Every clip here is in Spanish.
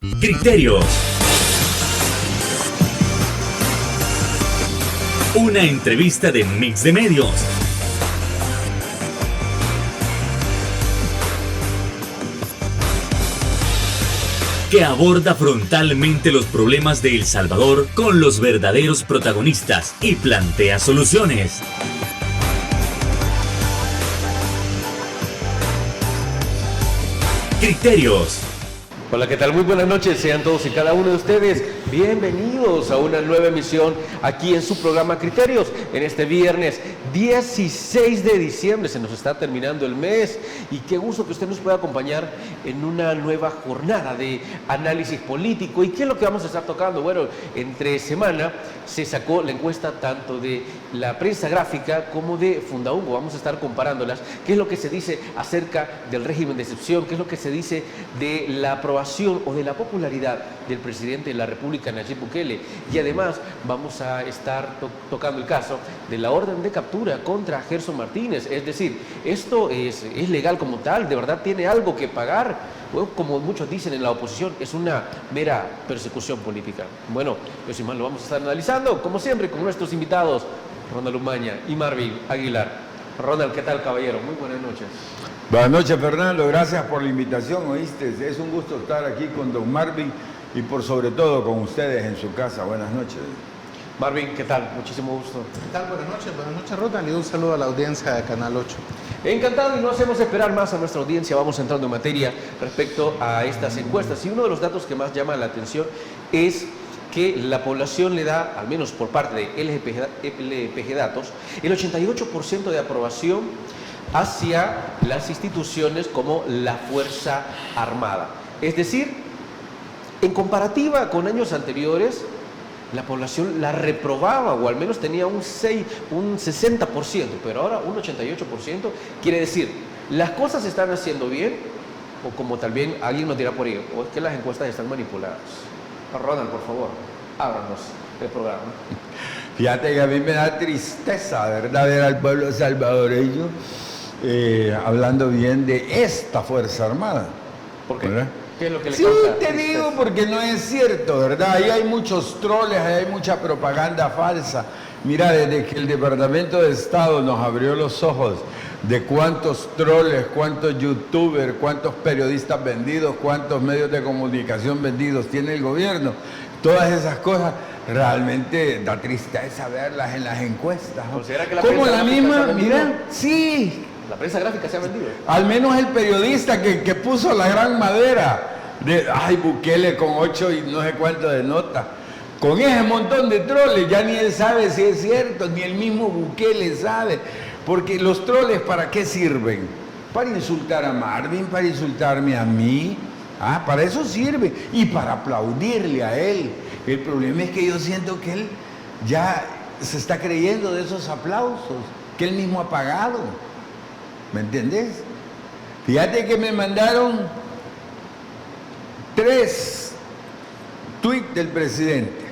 Criterios. Una entrevista de Mix de Medios. Que aborda frontalmente los problemas de El Salvador con los verdaderos protagonistas y plantea soluciones. Criterios. Hola, ¿qué tal? Muy buenas noches, sean todos y cada uno de ustedes bienvenidos a una nueva emisión aquí en su programa Criterios, en este viernes 16 de diciembre, se nos está terminando el mes y qué gusto que usted nos pueda acompañar en una nueva jornada de análisis político. ¿Y qué es lo que vamos a estar tocando? Bueno, entre semana se sacó la encuesta tanto de la prensa gráfica como de Fundaungo, vamos a estar comparándolas, qué es lo que se dice acerca del régimen de excepción, qué es lo que se dice de la aprobación o de la popularidad del presidente de la República, Nayib Bukele, y además vamos a estar tocando el caso de la orden de captura contra Gerson Martínez. Es decir, esto es legal como tal, de verdad tiene algo que pagar. Bueno, como muchos dicen en la oposición, es una mera persecución política. Bueno, eso y más lo vamos a estar analizando, como siempre, con nuestros invitados, Ronald Umaña y Marvin Aguilar. Ronald, ¿qué tal, caballero? Muy buenas noches. Buenas noches, Fernando. Gracias por la invitación, ¿oíste? Es un gusto estar aquí con don Marvin y por sobre todo con ustedes en su casa. Buenas noches. Marvin, ¿qué tal? Muchísimo gusto. ¿Qué tal? Buenas noches, Ronald, y un saludo a la audiencia de Canal 8. Encantado, y no hacemos esperar más a nuestra audiencia, vamos entrando en materia respecto a estas encuestas. Y uno de los datos que más llama la atención es que la población le da, al menos por parte de LPG Datos, el 88% de aprobación hacia las instituciones como la Fuerza Armada. Es decir, en comparativa con años anteriores, la población la reprobaba, o al menos tenía un 60%, pero ahora un 88%, quiere decir, las cosas se están haciendo bien, o como también alguien nos dirá por ello, o es que las encuestas están manipuladas. Ronald, por favor, ábranos el programa. Fíjate que a mí me da tristeza, ¿verdad?, ver al pueblo salvadoreño hablando bien de esta Fuerza Armada. ¿Por qué? ¿Verdad? ¿Qué es lo que le Sí, causa te tristeza? digo porque no es cierto, ¿verdad? Ahí hay muchos troles, ahí hay mucha propaganda falsa. Mira, desde que el Departamento de Estado nos abrió los ojos de cuántos troles, cuántos youtubers, cuántos periodistas vendidos, cuántos medios de comunicación vendidos tiene el gobierno, todas esas cosas realmente da tristeza verlas en las encuestas, ¿no? ¿Considera que la como prensa la gráfica misma, se ha vendido? mira, sí. La prensa gráfica se ha vendido. Al menos el periodista que puso la gran madera de, ay, Bukele con 8 y no sé cuánto de nota. Con ese montón de troles, ya ni él sabe si es cierto, ni el mismo Bukele sabe. Porque los troles, ¿para qué sirven? Para insultar a Marvin, para insultarme a mí. Ah, para eso sirve. Y para aplaudirle a él. El problema es que yo siento que él ya se está creyendo de esos aplausos que él mismo ha pagado. ¿Me entendés? Fíjate que me mandaron 3 tweets del presidente.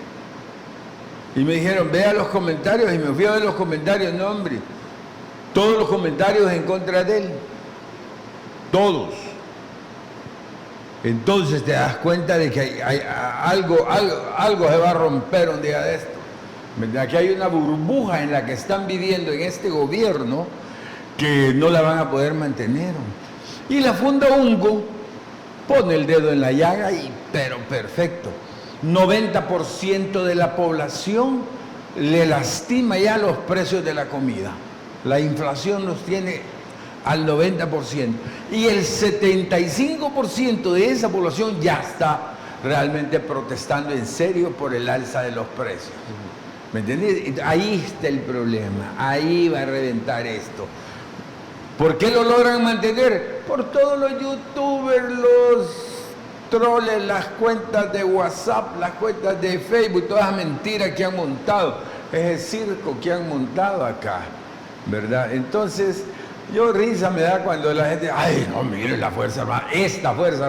Y me dijeron, vea los comentarios, y me fui a ver los comentarios, no, hombre. Todos los comentarios en contra de él. Todos. Entonces te das cuenta de que algo se va a romper un día de esto. ¿Verdad? Que hay una burbuja en la que están viviendo en este gobierno que no la van a poder mantener. Y la Fundaungo pone el dedo en la llaga, pero perfecto. 90% de la población le lastima ya los precios de la comida. La inflación los tiene al 90%. Y el 75% de esa población ya está realmente protestando en serio por el alza de los precios. ¿Me entiendes? Ahí está el problema. Ahí va a reventar esto. ¿Por qué lo logran mantener? Por todos los youtubers, los troles, las cuentas de WhatsApp, las cuentas de Facebook, todas las mentiras que han montado, ese circo que han montado acá, ¿verdad? Entonces, yo risa me da cuando la gente, ay, no, mire la Fuerza Armada, esta Fuerza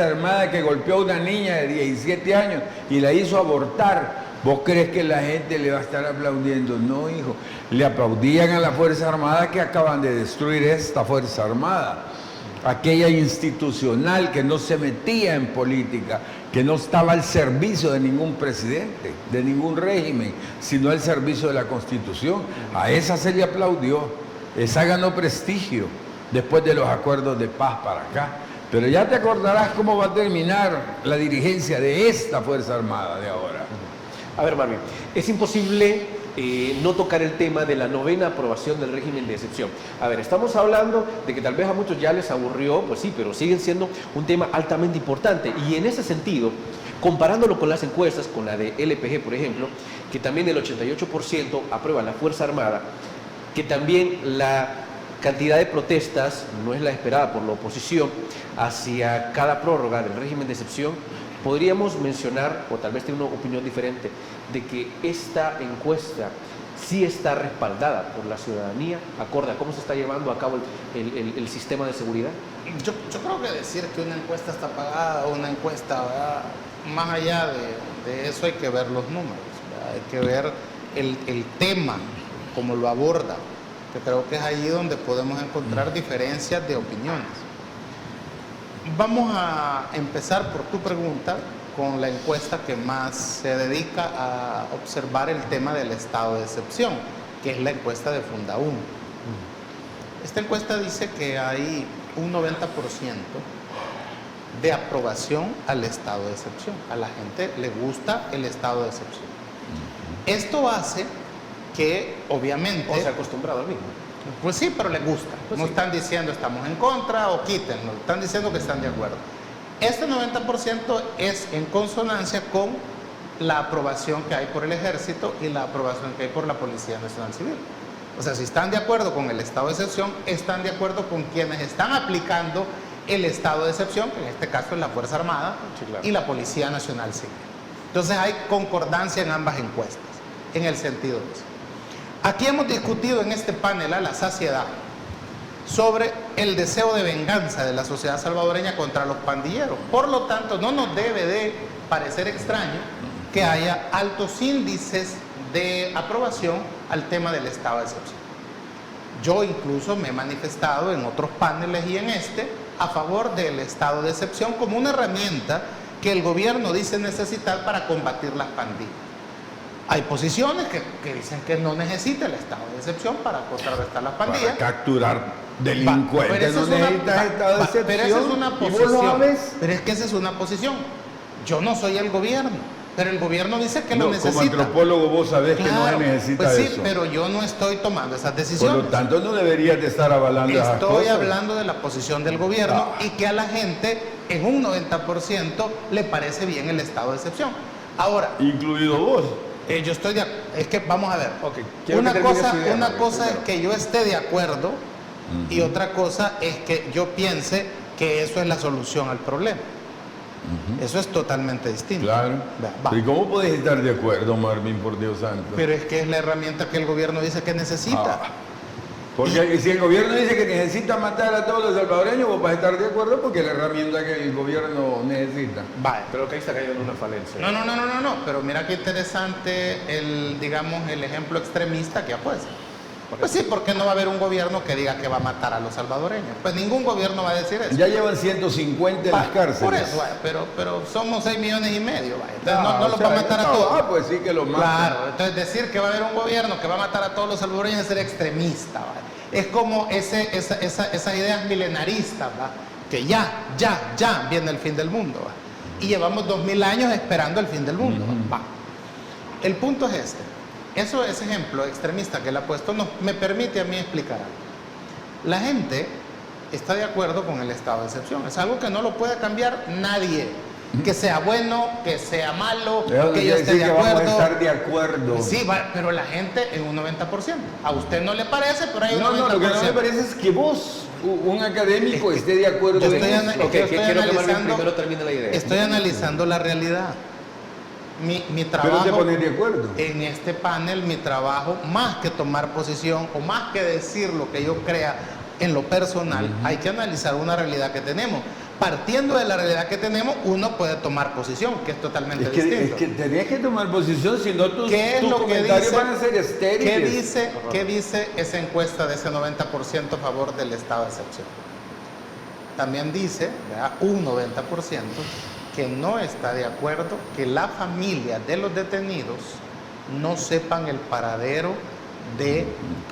Armada que golpeó a una niña de 17 años y la hizo abortar. ¿Vos crees que la gente le va a estar aplaudiendo? No, hijo. Le aplaudían a la Fuerza Armada que acaban de destruir esta Fuerza Armada. aquella institucional que no se metía en política, que no estaba al servicio de ningún presidente, de ningún régimen, sino al servicio de la Constitución. A esa se le aplaudió, esa ganó prestigio después de los acuerdos de paz para acá. Pero ya te acordarás cómo va a terminar la dirigencia de esta Fuerza Armada de ahora. A ver, Marvin, es imposible no tocar el tema de la 9ª aprobación del régimen de excepción. A ver, estamos hablando de que tal vez a muchos ya les aburrió, pues sí, pero siguen siendo un tema altamente importante. Y en ese sentido, comparándolo con las encuestas, con la de LPG, por ejemplo, que también el 88% aprueba la Fuerza Armada, que también la cantidad de protestas no es la esperada por la oposición hacia cada prórroga del régimen de excepción, podríamos mencionar, o tal vez tenga una opinión diferente, de que esta encuesta sí está respaldada por la ciudadanía, acorde a cómo se está llevando a cabo el sistema de seguridad. Yo creo que decir que una encuesta está pagada o una encuesta, ¿verdad? Más allá de eso hay que ver los números, ¿verdad? Hay que ver el tema, cómo lo aborda, que creo que es allí donde podemos encontrar diferencias de opiniones. Vamos a empezar por tu pregunta con la encuesta que más se dedica a observar el tema del estado de excepción, que es la encuesta de Fundaum. Esta encuesta dice que hay un 90% de aprobación al estado de excepción. A la gente le gusta el estado de excepción. Esto hace que, obviamente... O se ha acostumbrado al mismo. Pues sí, pero les gusta. Pues no sí. Están diciendo estamos en contra o quítenlo. Están diciendo que están de acuerdo. Este 90% es en consonancia con la aprobación que hay por el Ejército y la aprobación que hay por la Policía Nacional Civil. O sea, si están de acuerdo con el estado de excepción, están de acuerdo con quienes están aplicando el estado de excepción, que en este caso es la Fuerza Armada, Sí, claro. y la Policía Nacional Civil. Entonces hay concordancia en ambas encuestas, en el sentido de eso. Aquí hemos discutido en este panel a la saciedad sobre el deseo de venganza de la sociedad salvadoreña contra los pandilleros. Por lo tanto, no nos debe de parecer extraño que haya altos índices de aprobación al tema del estado de excepción. Yo incluso me he manifestado en otros paneles y en este a favor del estado de excepción como una herramienta que el gobierno dice necesitar para combatir las pandillas. Hay posiciones que dicen que no necesita el estado de excepción para contrarrestar las pandillas. Para capturar delincuentes Pero esa no es una- necesitas estado de excepción. Pero esa es una ¿Y vos lo posición. sabes? Pero es que esa es una posición. Yo no soy el gobierno, pero el gobierno dice que No, lo necesita. como antropólogo vos sabés que Claro, no se necesita pues sí, eso. pero yo no estoy tomando esas Por decisiones. lo tanto, no deberías de estar avalando esas Estoy cosas. hablando de la posición del gobierno y que a la gente en un 90% le parece bien el estado de excepción. Ahora, Incluido vos. yo estoy de es que vamos a ver. Ok, quiero Una que termine cosa, su idea, una Mario, cosa es primero. que yo esté de acuerdo y otra cosa es que yo piense que eso es la solución al problema. Eso es totalmente distinto. Claro. Va. ¿Y cómo puedes estar de acuerdo, Marvin, por Dios santo? Pero es que es la herramienta que el gobierno dice que necesita. Ah. Porque si el gobierno dice que necesita matar a todos los salvadoreños, vos vas a estar de acuerdo porque es la herramienta que el gobierno necesita. Vale. Creo que ahí está cayendo en una falencia. No, pero mira qué interesante digamos, el ejemplo extremista que ha puesto. Pues sí, porque no va a haber un gobierno que diga que va a matar a los salvadoreños. Pues ningún gobierno va a decir eso. Ya llevan 150 en las cárceles. Por eso, vaya, pero somos 6,5 millones, vaya. Entonces no o los sea, va a matar a todos. Ah, pues sí que los matan. Claro, entonces decir que va a haber un gobierno que va a matar a todos los salvadoreños es ser extremista, ¿vale? Es como esas ideas milenaristas, ¿va? Que ya viene el fin del mundo, ¿va? Y llevamos 2000 años esperando el fin del mundo, ¿va? El punto es este. Ese ejemplo extremista que él ha puesto me permite a mí explicar algo. La gente está de acuerdo con el estado de excepción. Es algo que no lo puede cambiar nadie. Que sea bueno, que sea malo, Eso que no yo quiere esté decir de que vamos a acuerdo. estar de acuerdo. Sí, pero la gente en un 90%. A usted no le parece, pero hay un 90%. No, lo que no me parece es que vos, un académico, esté de acuerdo yo en estoy eso. Ok, quiero que Marvin primero termine la idea. Estoy analizando la realidad. Mi Pero trabajo te pones de acuerdo. en este panel, mi trabajo, más que tomar posición o más que decir lo que yo crea en lo personal, hay que analizar una realidad que tenemos. Partiendo de la realidad que tenemos, uno puede tomar posición, que es totalmente distinto. Es que tenés que tomar posición, si no tus ¿Qué es lo que comentarios dice? van a ser estériles. ¿Qué dice esa encuesta de ese 90% a favor del estado de excepción? también dice, ¿verdad?, un 90%, que no está de acuerdo que la familia de los detenidos no sepan el paradero de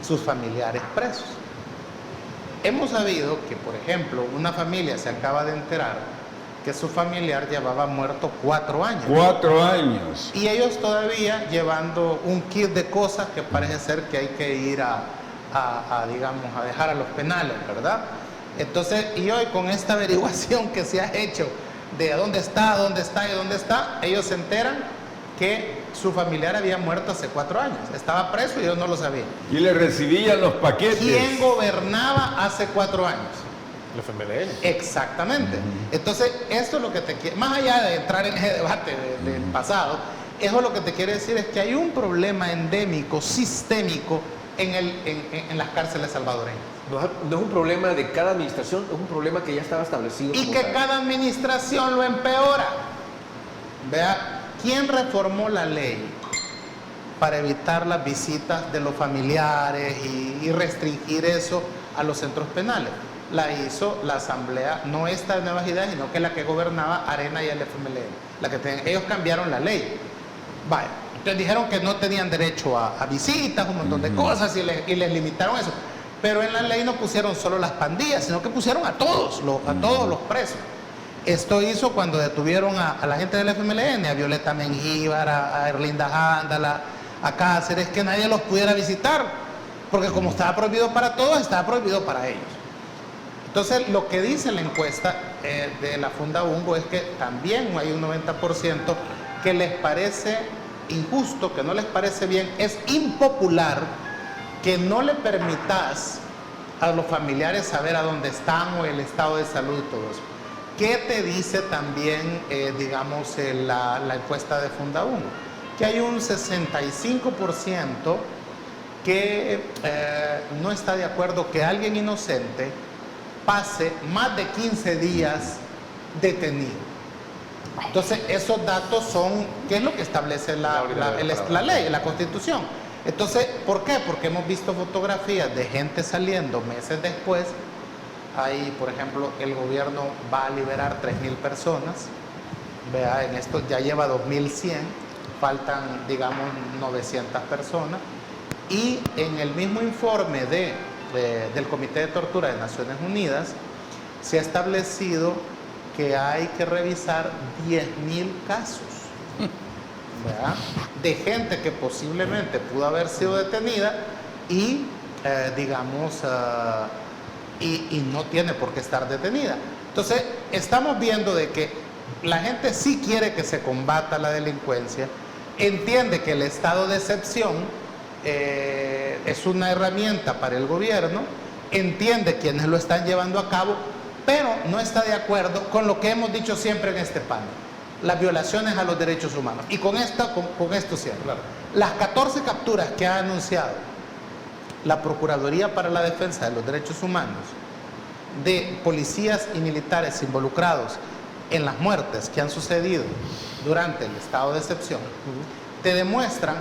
sus familiares presos. Hemos sabido que, por ejemplo, una familia se acaba de enterar que su familiar llevaba muerto 4 años. 4 años. Y ellos todavía llevando un kit de cosas que parece ser que hay que ir digamos, a dejar a los penales, ¿verdad? Entonces, y hoy con esta averiguación que se ha hecho de dónde está, ellos se enteran que su familiar había muerto hace 4 años. Estaba preso y ellos no lo sabían. Y le recibían los paquetes. ¿Quién gobernaba hace 4 años? El FMLN. Exactamente. Entonces, esto es lo que te quiere, más allá de entrar en ese debate del pasado, eso lo que te quiere decir es que hay un problema endémico, sistémico, en las cárceles salvadoreñas. No es un problema de cada administración, es un problema que ya estaba establecido. Y que cada administración lo empeora. Vea, ¿quién reformó la ley para evitar las visitas de los familiares y restringir eso a los centros penales? La hizo la asamblea, no esta de Nuevas Ideas, sino que la que gobernaba Arena y el FMLN. Ellos cambiaron la ley. Vaya, entonces dijeron que no tenían derecho a visitas, un montón de cosas, y les limitaron eso. Pero en la ley no pusieron solo las pandillas, sino que pusieron a todos los presos. Esto hizo cuando detuvieron a la gente del FMLN, a Violeta Mengíbar, a Erlinda Ándala, a Cáceres, que nadie los pudiera visitar, porque como estaba prohibido para todos, estaba prohibido para ellos. Entonces, lo que dice la encuesta de la Funda Ungo es que también hay un 90% que les parece injusto, que no les parece bien, es impopular que no le permitas a los familiares saber a dónde están o el estado de salud y todo eso. ¿Qué te dice también, digamos, la encuesta de Funda Ungo? Que hay un 65% que no está de acuerdo que alguien inocente pase más de 15 días detenido. Entonces, esos datos son, ¿qué es lo que establece la ley, la Constitución? Entonces, ¿por qué? Porque hemos visto fotografías de gente saliendo meses después. Ahí, por ejemplo, el gobierno va a liberar 3.000 personas. Vea, en esto ya lleva 2.100, faltan, digamos, 900 personas. Y en el mismo informe del Comité de Tortura de Naciones Unidas, se ha establecido que hay que revisar 10.000 casos, ¿verdad?, de gente que posiblemente pudo haber sido detenida y, digamos, y no tiene por qué estar detenida. Entonces, estamos viendo de que la gente sí quiere que se combata la delincuencia, entiende que el estado de excepción es una herramienta para el gobierno, entiende quienes lo están llevando a cabo, pero no está de acuerdo con lo que hemos dicho siempre en este panel: las violaciones a los derechos humanos. Y con esto cierro. Claro. Las 14 capturas que ha anunciado la Procuraduría para la Defensa de los Derechos Humanos de policías y militares involucrados en las muertes que han sucedido durante el estado de excepción, te demuestran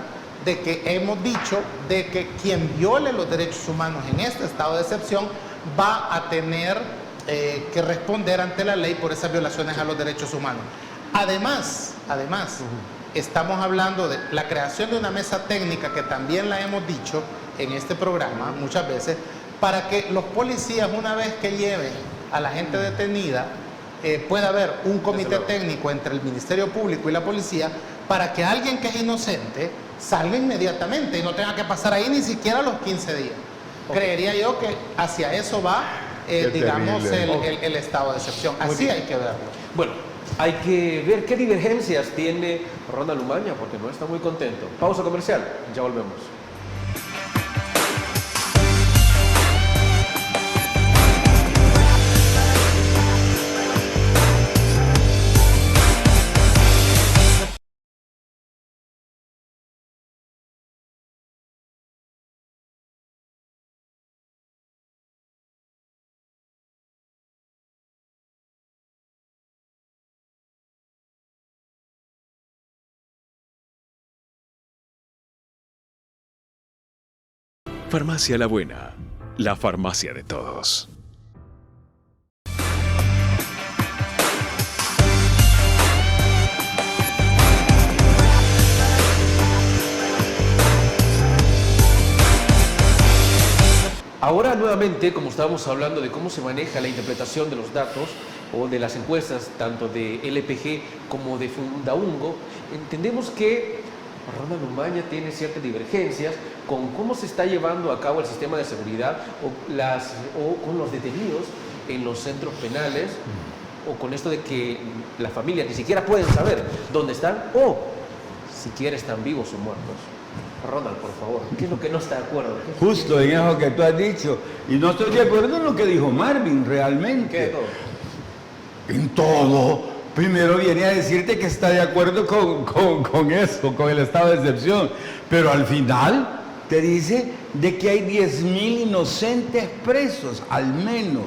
de que hemos dicho de que quien viole los derechos humanos en este estado de excepción va a tener que responder ante la ley por esas violaciones a los derechos humanos. Además, estamos hablando de la creación de una mesa técnica, que también la hemos dicho en este programa muchas veces, para que los policías, una vez que lleven a la gente detenida, pueda haber un comité técnico entre el Ministerio Público y la policía, para que alguien que es inocente salga inmediatamente y no tenga que pasar ahí ni siquiera los 15 días. Creería yo que hacia eso va, digamos, el estado de excepción. Así hay que verlo. Bueno, hay que ver qué divergencias tiene Ronald Umaña, porque no está muy contento. Pausa comercial, ya volvemos. Farmacia La Buena, la farmacia de todos. Ahora nuevamente, como estábamos hablando de cómo se maneja la interpretación de los datos o de las encuestas, tanto de LPG como de Fundaungo, entendemos que Ronald Umaña tiene ciertas divergencias con cómo se está llevando a cabo el sistema de seguridad o con los detenidos en los centros penales, o con esto de que las familias ni siquiera pueden saber dónde están o siquiera están vivos o muertos. Ronald, por favor, ¿qué es lo que no está de acuerdo? Justo en eso que tú has dicho. Y no estoy de acuerdo en lo que dijo Marvin, realmente. ¿Qué todo? En todo. Primero viene a decirte que está de acuerdo con eso, con el estado de excepción. Pero al final te dice de que hay 10,000 inocentes presos, al menos.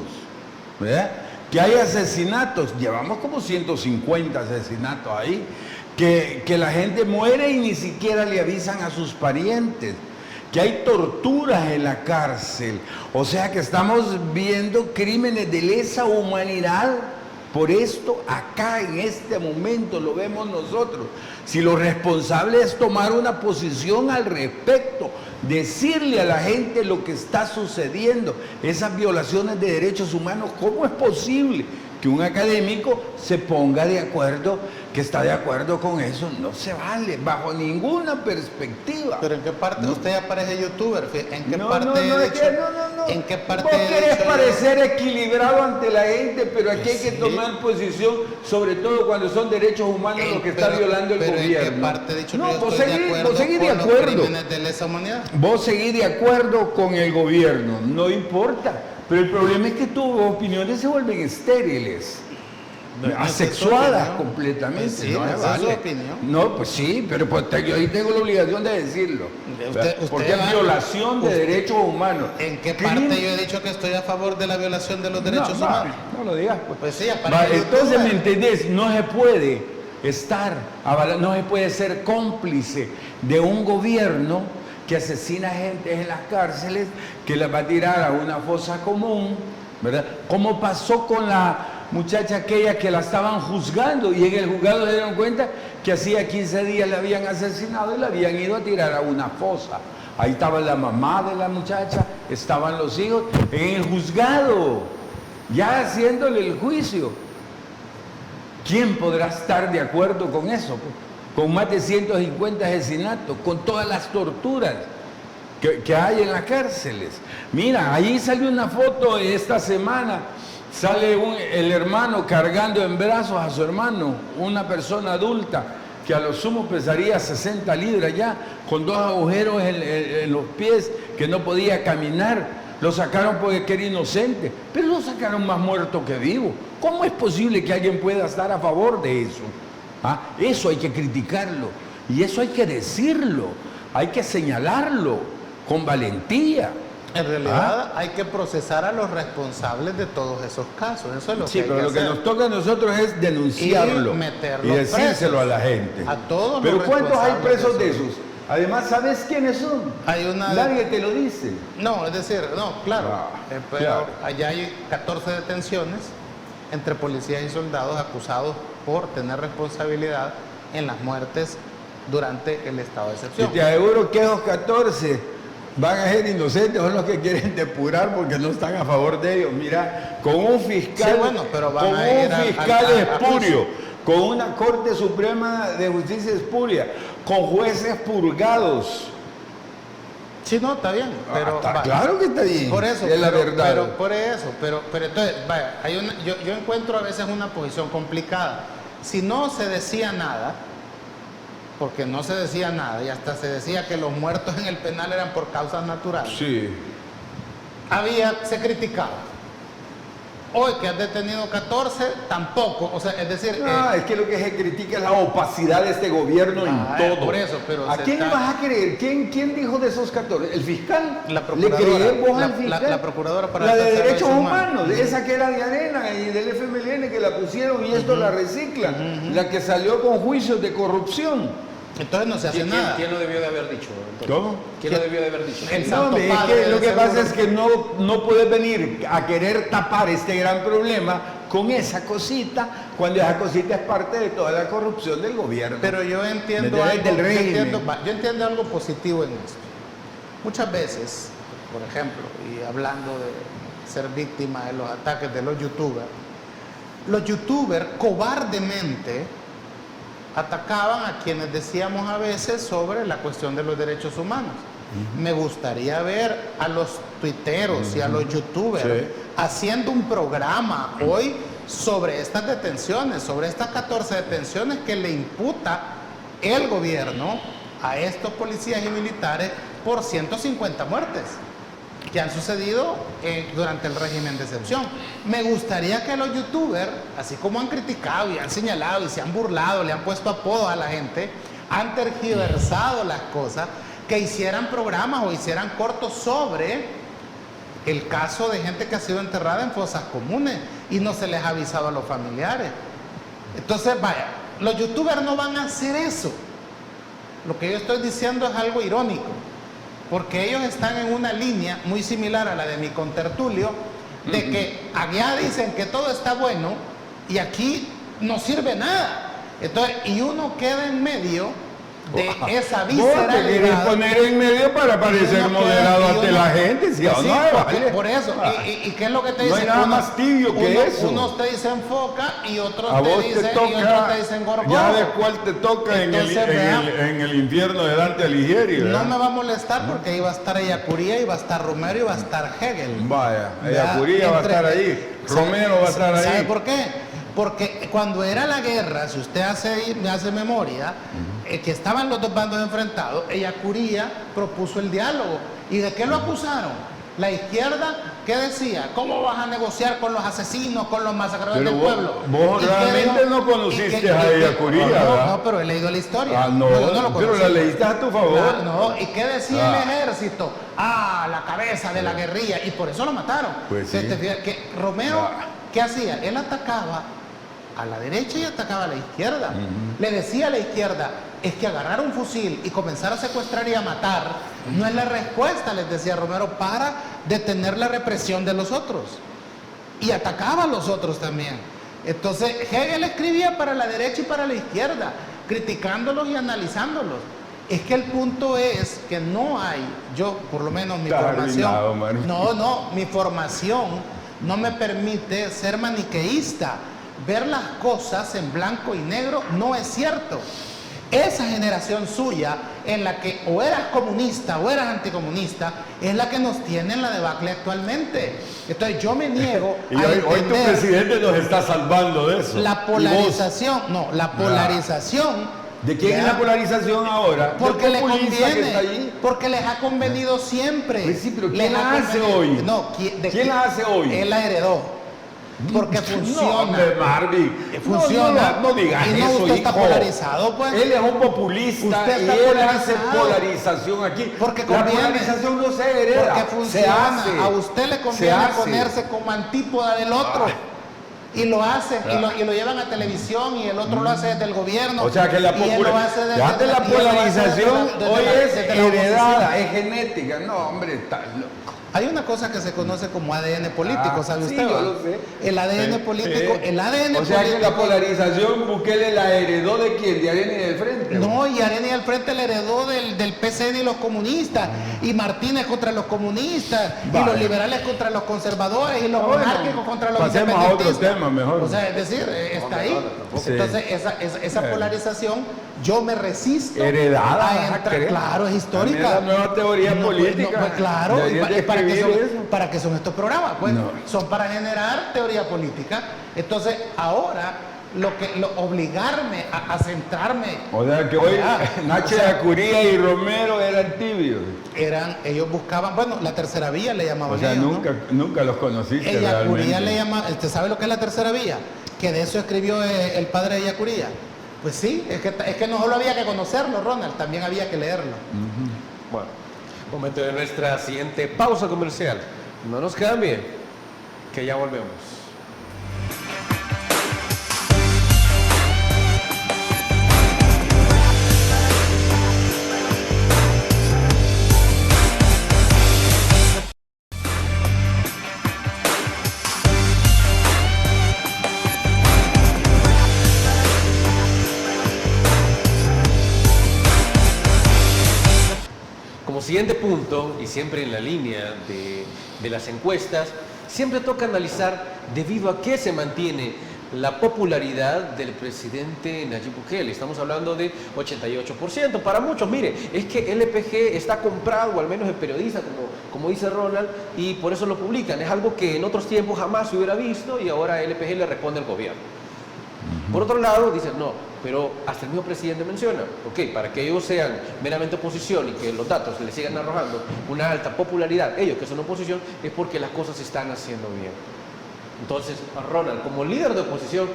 ¿Verdad? Que hay asesinatos. Llevamos como 150 asesinatos ahí. Que la gente muere y ni siquiera le avisan a sus parientes, que hay torturas en la cárcel, o sea que estamos viendo crímenes de lesa humanidad. Por esto acá en este momento lo vemos nosotros. Si lo responsable es tomar una posición al respecto, decirle a la gente lo que está sucediendo, esas violaciones de derechos humanos, ¿cómo es posible que un académico se ponga de acuerdo, que está de acuerdo con eso? No se vale, bajo ninguna perspectiva. Pero ¿en qué parte usted ya parece youtuber? ¿En qué parte no, ¿En qué parte Vos querés parecer equilibrado ante la gente, pero aquí hay que tomar posición, sobre todo cuando son derechos humanos lo que está violando el gobierno. ¿En qué parte he dicho no, que yo vos estoy seguís de de acuerdo con los acuerdo. crímenes de lesa humanidad? Vos seguís de acuerdo con el gobierno, no importa. Pero el problema es que tus opiniones se vuelven estériles. Asexuadas completamente. Pues sí, no esa es vale. su opinión. No, pues sí, pero pues yo ahí tengo la obligación de decirlo. Porque es violación de derechos humanos. ¿En qué parte yo he dicho que estoy a favor de la violación de los derechos humanos? No lo digas, pues. Pues sí, Entonces, ¿me entendés? No se puede no se puede ser cómplice de un gobierno que asesina gente en las cárceles, que las va a tirar a una fosa común, ¿verdad? Como pasó con la muchacha aquella que la estaban juzgando, y en el juzgado se dieron cuenta que hacía 15 días la habían asesinado y la habían ido a tirar a una fosa. Ahí estaba la mamá de la muchacha, estaban los hijos, en el juzgado, ya haciéndole el juicio. ¿Quién podrá estar de acuerdo con eso? Con más de 150 asesinatos, con todas las torturas que hay en las cárceles. Mira, ahí salió una foto esta semana, sale el hermano cargando en brazos a su hermano, una persona adulta que a lo sumo pesaría 60 libras ya, con 2 agujeros en los pies, que no podía caminar. Lo sacaron porque era inocente, pero lo sacaron más muerto que vivo. ¿Cómo es posible que alguien pueda estar a favor de eso? Eso hay que criticarlo, y eso hay que decirlo, hay que señalarlo con valentía. En realidad hay que procesar a los responsables de todos esos casos. Eso es lo que Sí, hay pero que lo que hacer. nos toca a nosotros es denunciarlo Y meterlos y decírselo presos. a la gente. A todos pero los ¿cuántos hay responsables presos de de eso. esos? Además, ¿sabes quiénes son? Nadie te lo dice. No, es decir, no, claro. Pero claro. allá hay 14 detenciones entre policías y soldados acusados por tener responsabilidad en las muertes durante el estado de Y excepción. te aseguro que esos 14 van a ser inocentes, son los que quieren depurar porque no están a favor de ellos. Mira, con un fiscal, Sí, bueno, pero van con a ir un al- fiscal al- espurio, con una Corte Suprema de Justicia espuria, con jueces purgados. Sí, no, está bien. Pero Está vaya. claro que está bien. Por eso, es la pero- verdad. Pero por eso, pero entonces, vaya, yo encuentro a veces una posición complicada. Si no se decía nada, porque no se decía nada, y hasta se decía que los muertos en el penal eran por causas naturales, Sí. se criticaba. Hoy que has detenido 14, tampoco, o sea, es decir... No, es que lo que se critica es la opacidad de este gobierno en todo. Por eso, pero ¿A se quién le está- vas a creer? ¿Quién dijo de esos 14? ¿El fiscal? La ¿Le procuradora, crees vos al la- fiscal? la procuradora para la de defensa de derechos derechos humanos, humanos. esa que era de Arena y del FMLN que la pusieron y esto la reciclan. La que salió con juicios de corrupción. Entonces no se hace nada. ¿Quién lo debió de haber dicho? Entonces? ¿Cómo? ¿Quién lo debió de haber dicho? El No, Santo hombre, es Padre, que lo que seguro. pasa es que no puedes venir a querer tapar este gran problema con esa cosita, cuando esa cosita es parte de toda la corrupción del gobierno. Pero yo entiendo Desde algo, del régimen. yo entiendo algo positivo en esto. Muchas veces por ejemplo, y hablando de ser víctima de los ataques de los youtubers cobardemente atacaban a quienes decíamos a veces sobre la cuestión de los derechos humanos. Me gustaría ver a los tuiteros y a los youtubers haciendo un programa hoy sobre estas detenciones, sobre estas 14 detenciones que le imputa el gobierno a estos policías y militares por 150 muertes que han sucedido durante el régimen de excepción. Me gustaría que los youtubers, así como han criticado y han señalado y se han burlado, le han puesto apodos a la gente, han tergiversado las cosas, que hicieran programas o hicieran cortos sobre el caso de gente que ha sido enterrada en fosas comunes y no se les ha avisado a los familiares. Entonces, vaya, los youtubers no van a hacer eso. Lo que yo estoy diciendo es algo irónico, porque ellos están en una línea muy similar a la de mi contertulio, de que allá dicen que todo está bueno y aquí no sirve nada. Entonces, y uno queda en medio de esa visceralidad. Vos te quieres poner en medio para parecer moderado ante la gente, ¿sí o no? Vale. Por eso, ¿y qué es lo que te dicen? No hay nada más tibio que eso. Unos te dicen foca y otros a te vos dicen, te toca, y otros te dicen gorgojo. ya de cuál te toca. Entonces, en el infierno de Dante Alighieri, ¿verdad? No me va a molestar porque ahí va a estar Ellacuría, y va a estar Romero, y va a estar Hegel. Vaya, Ellacuría va a estar ahí, Romero va a estar ahí. ¿Sabe por qué? Porque cuando era la guerra, si usted hace memoria, que estaban los dos bandos enfrentados, Ellacuría propuso el diálogo. ¿Y de qué lo acusaron? La izquierda, ¿qué decía? ¿Cómo vas a negociar con los asesinos, con los masacradores del pueblo? Vos realmente no conociste a Ellacuría, ¿verdad? No, pero he leído la historia. Ah, no, pero la leíste a tu favor. No, ¿y qué decía el ejército? La cabeza de la guerrilla, y por eso lo mataron. Pues sí. Que Romero, ¿qué hacía? Él atacaba a la derecha y atacaba a la izquierda. Le decía a la izquierda, es que agarrar un fusil y comenzar a secuestrar y a matar no es la respuesta, les decía Romero, para detener la represión de los otros. Y atacaba a los otros también. Entonces Hegel escribía para la derecha y para la izquierda, criticándolos y analizándolos. Es que el punto es que no hay, yo por lo menos mi formación, mi formación no me permite ser maniqueísta. Ver las cosas en blanco y negro no es cierto. Esa generación suya, en la que o eras comunista o eras anticomunista, es la que nos tiene en la debacle actualmente. Entonces yo me niego y hoy tu presidente nos está salvando de eso. La polarización, la polarización. ¿De quién es la polarización ahora? Porque les conviene, porque les ha convenido siempre. Pues sí, pero ¿quién la hace hoy? ¿Quién la hace hoy? Él la heredó. Porque funciona. No, hombre, Marvin. Funciona. No digas y no, eso, usted está hijo. polarizado, pues. Él es un populista y él hace polarización aquí. Porque la polarización no se hereda. Porque funciona. Se hace. A usted le conviene ponerse como antípoda del otro. Y lo hacen, y lo llevan a televisión, y el otro lo hace desde el gobierno. O sea que la polarización hoy es heredada, es genética. No, hombre, está loco. Hay una cosa que se conoce como ADN político, ¿sabe usted? Sí, yo lo sé. El ADN político, el ADN político. O sea que la polarización Bukele la heredó ¿de quién? ¿De Arena y del Frente? No, y Arena y del Frente la heredó del PCN y los comunistas, y Martínez contra los comunistas, y los liberales contra los conservadores, y los monárquicos contra los independentistas. Pasemos a otro tema mejor. O sea, es decir, está ahí. Sí. Entonces, esa polarización, yo me resisto heredada a entrar. Claro, es histórica. La nueva teoría política. Pues claro, ¿para qué son estos programas? Pues son para generar teoría política. Entonces, ahora obligarme a centrarme. O sea que hoy Nacho Ellacuría y Romero eran tibios. Ellos buscaban, la tercera vía le llamaban. O sea, ellos, nunca los conociste. Ellacuría le llama. ¿Usted sabe lo que es la tercera vía? Que de eso escribió el padre de Ellacuría. Pues sí, es que no solo había que conocerlo, Ronald, también había que leerlo. Bueno, momento de nuestra siguiente pausa comercial. No nos cambien, que ya volvemos. siguiente punto, y siempre en la línea de las encuestas, siempre toca analizar debido a qué se mantiene la popularidad del presidente Nayib Bukele. Estamos hablando de 88%. Para muchos, mire, es que LPG está comprado, o al menos el periodista, como dice Ronald, y por eso lo publican. Es algo que en otros tiempos jamás se hubiera visto y ahora LPG le responde al gobierno. Por otro lado, dicen, no, pero hasta el mismo presidente menciona, ok, para que ellos sean meramente oposición y que los datos le sigan arrojando una alta popularidad, ellos que son oposición, es porque las cosas se están haciendo bien. Entonces, Ronald, como líder de oposición,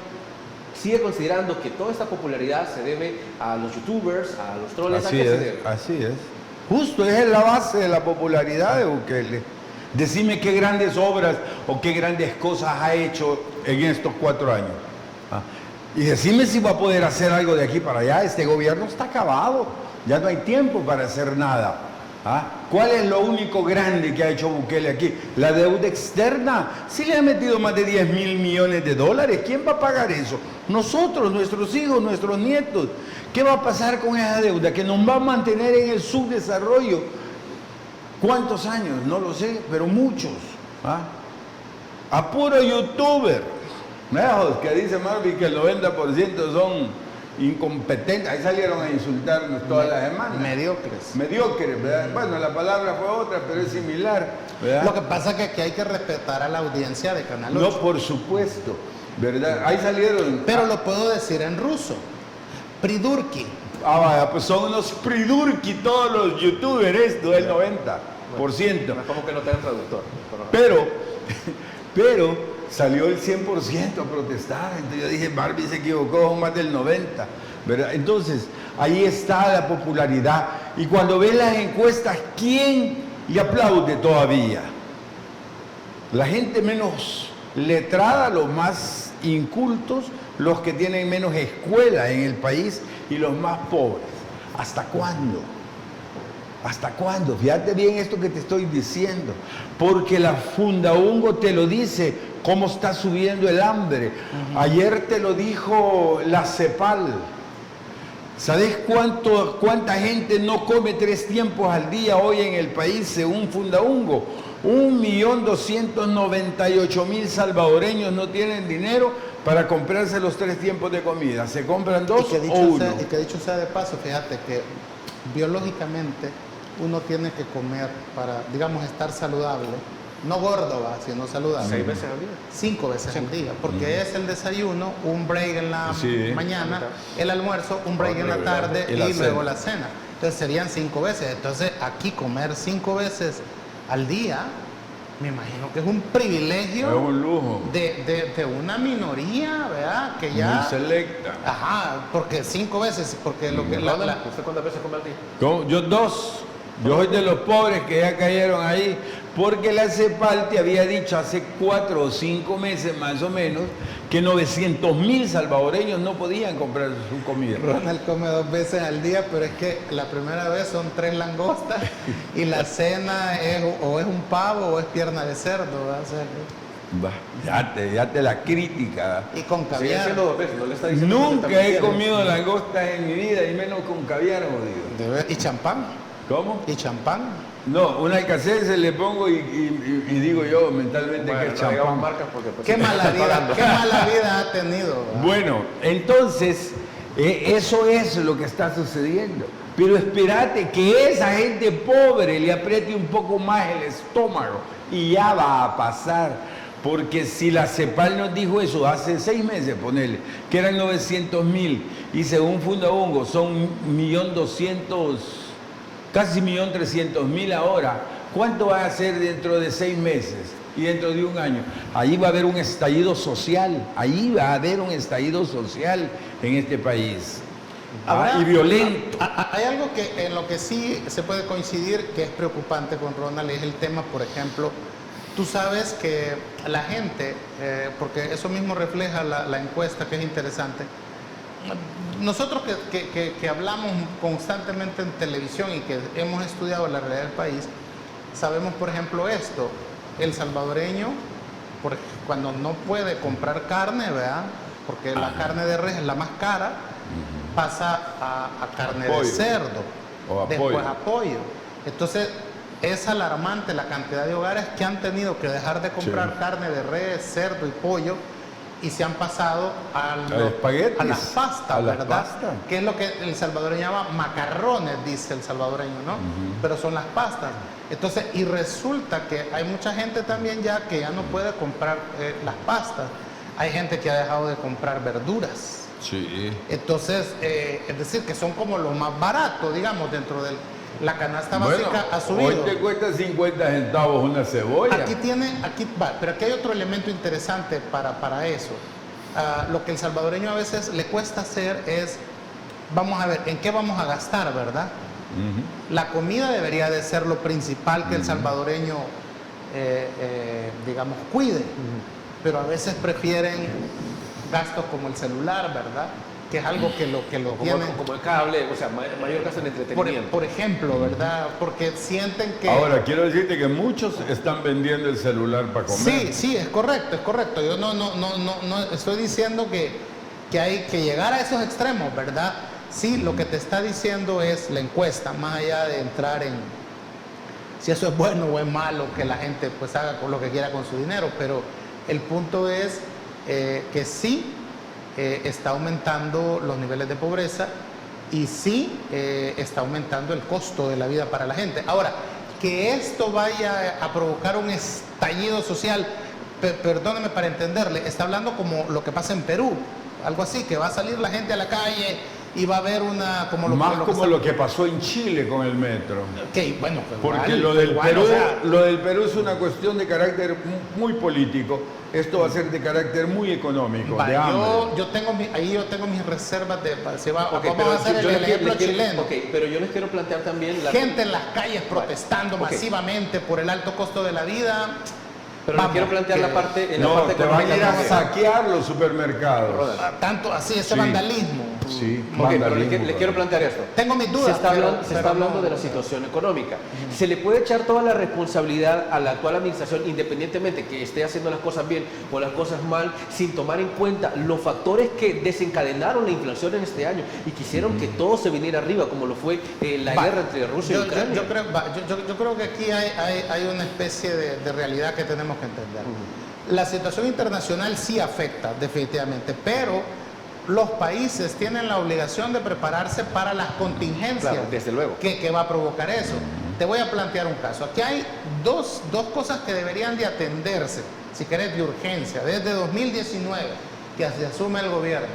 sigue considerando que toda esta popularidad se debe a los youtubers, a los troles. Así ¿A qué se es, debe? así es. Justo, es la base de la popularidad de Bukele. Decime qué grandes obras o qué grandes cosas ha hecho en estos 4 años. Y decime si va a poder hacer algo de aquí para allá. Este gobierno está acabado, ya no hay tiempo para hacer nada. ¿Cuál es lo único grande que ha hecho Bukele aquí? La deuda externa. Si le ha metido más de 10.000 millones de dólares, ¿quién va a pagar eso? Nosotros, nuestros hijos, nuestros nietos. ¿Qué va a pasar con esa deuda? Que nos va a mantener en el subdesarrollo. ¿Cuántos años? No lo sé, pero muchos. A puro youtuber. Lejos, que dice Marvin que el 90% son incompetentes. Ahí salieron a insultarnos todas las semanas. Mediocres. Mediocres, ¿verdad? Bueno, la palabra fue otra, pero es similar, ¿verdad? Lo que pasa es que aquí hay que respetar a la audiencia de Canal 8. No, por supuesto, ¿verdad? Ahí salieron. Pero lo puedo decir en ruso. Pridurki. Vaya, pues son unos pridurki todos los youtubers, esto del 90%. No es como que no tengan traductor. Pero salió el 100% a protestar. Entonces yo dije, Barbie se equivocó, son más del 90%, ¿verdad? Entonces, ahí está la popularidad. Y cuando ven las encuestas, ¿quién le aplaude todavía? La gente menos letrada, los más incultos, los que tienen menos escuela en el país y los más pobres. ¿Hasta cuándo? ¿Hasta cuándo? Fíjate bien esto que te estoy diciendo, porque la Fundaungo te lo dice, cómo está subiendo el hambre. Ayer te lo dijo la CEPAL. ¿Sabes cuánta gente no come 3 tiempos al día hoy en el país según Fundaungo? 1.298.000 salvadoreños no tienen dinero para comprarse los 3 tiempos de comida. Se compran 2 o 1. Y que dicho sea de paso, fíjate que biológicamente uno tiene que comer para, digamos, estar saludable. No gordo, sino saludable. 6 veces al día. 5 veces al día, porque es el desayuno, un break en la mañana, el almuerzo, un break en la tarde y luego la cena. Entonces serían 5 veces. Entonces aquí comer 5 veces al día, me imagino que es un privilegio. Es un lujo. De una minoría, ¿verdad? Que ya... Muy selecta. Ajá, porque 5 veces, porque lo que... ¿Usted cuántas veces come al día? Yo 2. Yo soy de los pobres que ya cayeron ahí, porque la CEPAL te había dicho hace 4 o 5 meses más o menos que 900.000 salvadoreños no podían comprar su comida. Ronald come 2 veces al día, pero es que la primera vez son 3 langostas y la cena es o es un pavo o es pierna de cerdo, ¿verdad? O sea, Ya te la crítica. y con Sigue caviar. siendo 2 veces, no le está diciendo que Nunca está he mintiendo. comido langostas en mi vida, y menos con caviar, jodido. Y champán. ¿Cómo? Y champán. No, un alcacelser le pongo y digo yo mentalmente Bueno, que no es digamos champán. marcas porque, pues, Qué sí, mala están vida, pagando. qué mala vida ha tenido, ¿verdad? Bueno, entonces, eso es lo que está sucediendo. Pero espérate que esa gente pobre le apriete un poco más el estómago y ya va a pasar. Porque si la CEPAL nos dijo eso hace 6 meses, ponele, que eran 900.000 y según Fundaungo son 1.200.000, casi 1.300.000 ahora, ¿cuánto va a ser dentro de 6 meses y dentro de un año? Ahí va a haber un estallido social, ahí va a haber un estallido social en este país. Y violento. Hay algo que en lo que sí se puede coincidir que es preocupante con Ronald, es el tema, por ejemplo, tú sabes que la gente, porque eso mismo refleja la encuesta, que es interesante, nosotros que hablamos constantemente en televisión y que hemos estudiado la realidad del país, sabemos, por ejemplo, esto: el salvadoreño, cuando no puede comprar carne, ¿verdad? Porque la carne de res es la más cara, pasa a carne de cerdo, O después pollo. a pollo. Entonces, es alarmante la cantidad de hogares que han tenido que dejar de comprar carne de res, cerdo y pollo y se han pasado a las pastas, ¿verdad? Que es lo que el salvadoreño llama macarrones, dice el salvadoreño, ¿no? Pero son las pastas. Entonces, y resulta que hay mucha gente también ya que ya no puede comprar las pastas. Hay gente que ha dejado de comprar verduras. Sí. Entonces, es decir, que son como lo más barato, digamos, dentro de la canasta básica ha subido. Hoy te cuesta 50 centavos una cebolla. Pero aquí hay otro elemento interesante para eso. Lo que el salvadoreño a veces le cuesta hacer es, vamos a ver, ¿en qué vamos a gastar, verdad? La comida debería de ser lo principal que el salvadoreño, digamos, cuide. Pero a veces prefieren gastos como el celular, ¿verdad? Que es algo que lo tienen... Como el cable, o sea, mayor gasto en entretenimiento. Por ejemplo, ¿verdad? Porque sienten que... Ahora, quiero decirte que muchos están vendiendo el celular para comer. Sí, es correcto. Yo no estoy diciendo que hay que llegar a esos extremos, ¿verdad? Sí, lo que te está diciendo es la encuesta, más allá de entrar en si eso es bueno o es malo, que la gente pues haga con lo que quiera con su dinero, pero el punto es que sí, está aumentando los niveles de pobreza y sí está aumentando el costo de la vida para la gente. Ahora, que esto vaya a provocar un estallido social, perdóneme para entenderle, está hablando como lo que pasa en Perú, algo así, que va a salir la gente a la calle y va a haber una... Lo que pasó en Chile con el metro. Okay, bueno, porque lo del Perú es una cuestión de carácter muy político. Esto va a ser de carácter muy económico, de hambre. Yo tengo mis reservas de... vamos a hacer el ejemplo chileno. Pero yo les quiero plantear también... Gente en las calles protestando masivamente por el alto costo de la vida... Pero les quiero plantear la parte económica. Te van a ir a saquear los supermercados. Tanto así, ese vandalismo. Sí, pero les quiero plantear esto. Tengo mis dudas. Se está hablando de la situación económica. ¿Se le puede echar toda la responsabilidad a la actual administración, independientemente que esté haciendo las cosas bien o las cosas mal, sin tomar en cuenta los factores que desencadenaron la inflación en este año y quisieron que todo se viniera arriba, como lo fue la guerra entre Rusia y Ucrania? Yo creo que aquí hay una especie de realidad que tenemos que entender. La situación internacional sí afecta definitivamente, pero los países tienen la obligación de prepararse para las contingencias, claro, desde luego, que va a provocar eso. Te voy a plantear un caso. Aquí hay dos cosas que deberían de atenderse, si querés, de urgencia, desde 2019, que se asume el gobierno,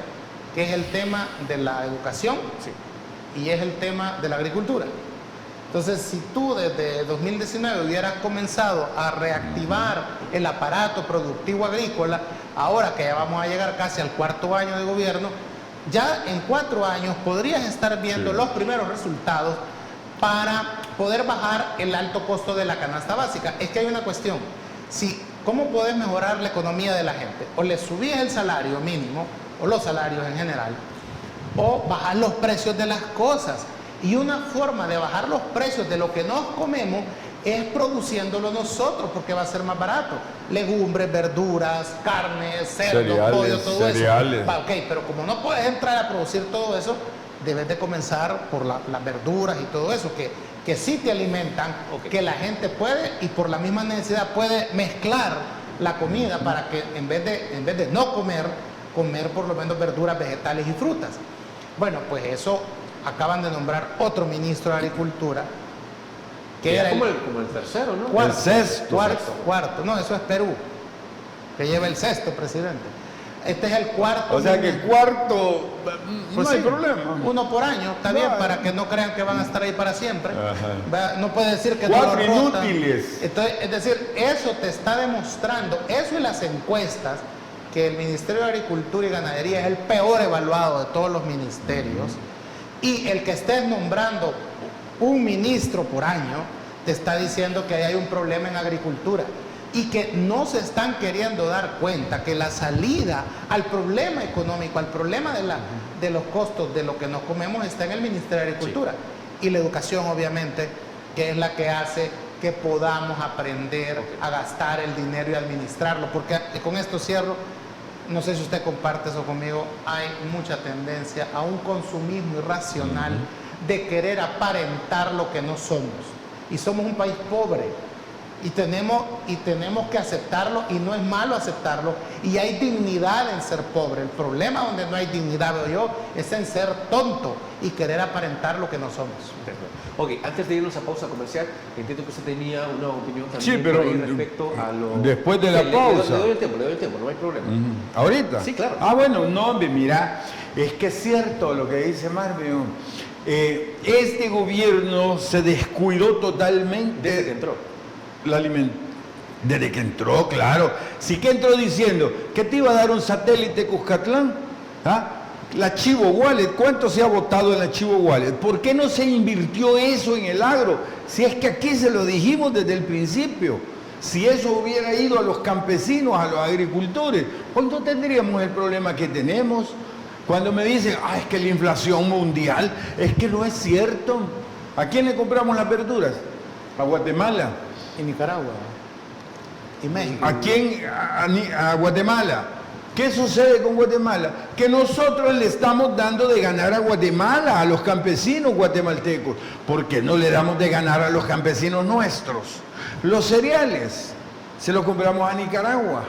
que es el tema de la educación y es el tema de la agricultura. Entonces, si tú desde 2019 hubieras comenzado a reactivar el aparato productivo agrícola, ahora que ya vamos a llegar casi al 4º año de gobierno, ya en 4 años podrías estar viendo los primeros resultados para poder bajar el alto costo de la canasta básica. Es que hay una cuestión, ¿cómo puedes mejorar la economía de la gente? O le subís el salario mínimo, o los salarios en general, o bajar los precios de las cosas. Y una forma de bajar los precios de lo que nos comemos es produciéndolo nosotros, porque va a ser más barato. Legumbres, verduras, carne, cerdo, pollo, todo cereales. Eso. Pero como no puedes entrar a producir todo eso, debes de comenzar por las verduras y todo eso, que sí te alimentan, que la gente puede, y por la misma necesidad puede mezclar la comida para que en vez de no comer por lo menos verduras, vegetales y frutas. Bueno, pues eso... Acaban de nombrar otro ministro de Agricultura, que era como el tercero, ¿no? El sexto. Cuarto. No, eso es Perú, que lleva el 6º presidente. Este es el 4º. O sea que el cuarto, no hay problema. Uno por año, está bien, para que no crean que van a estar ahí para siempre. No puede decir que 4 inútiles. Entonces, es decir, eso te está demostrando, eso y las encuestas, que el Ministerio de Agricultura y Ganadería es el peor evaluado de todos los ministerios. Y el que estés nombrando un ministro por año te está diciendo que hay un problema en agricultura y que no se están queriendo dar cuenta que la salida al problema económico, al problema de los costos de lo que nos comemos está en el Ministerio de Agricultura. Y la educación, obviamente, que es la que hace que podamos aprender a gastar el dinero y administrarlo. Porque con esto cierro. No sé si usted comparte eso conmigo, hay mucha tendencia a un consumismo irracional de querer aparentar lo que no somos. y somos un país pobre. Y tenemos que aceptarlo, y no es malo aceptarlo, y hay dignidad en ser pobre. El problema donde no hay dignidad, veo yo, es en ser tonto y querer aparentar lo que no somos. Ok, antes de irnos a pausa comercial, entiendo que usted tenía una opinión también Sí, pero por ahí respecto a lo... después de la pausa. Le doy el tiempo, no hay problema. ¿Ahorita? Sí, claro. Ah, bueno, no, hombre, mira, es que es cierto lo que dice Marvin. Este gobierno se descuidó totalmente. Desde que entró. Desde que entró, claro. Sí que entró diciendo que te iba a dar un satélite Cuscatlán. ¿Ah? La Chivo Wallet, ¿cuánto se ha votado en la Chivo Wallet? ¿Por qué no se invirtió eso en el agro? Si es que aquí se lo dijimos desde el principio. Si eso hubiera ido a los campesinos, a los agricultores, hoy no tendríamos el problema que tenemos. Cuando me dicen, es que la inflación mundial, es que no es cierto. ¿A quién le compramos las verduras? A Guatemala. Y Nicaragua. Y México. ¿A quién? A Guatemala. ¿Qué sucede con Guatemala? Que nosotros le estamos dando de ganar a Guatemala, a los campesinos guatemaltecos. ¿Por qué no le damos de ganar a los campesinos nuestros? Los cereales se los compramos a Nicaragua,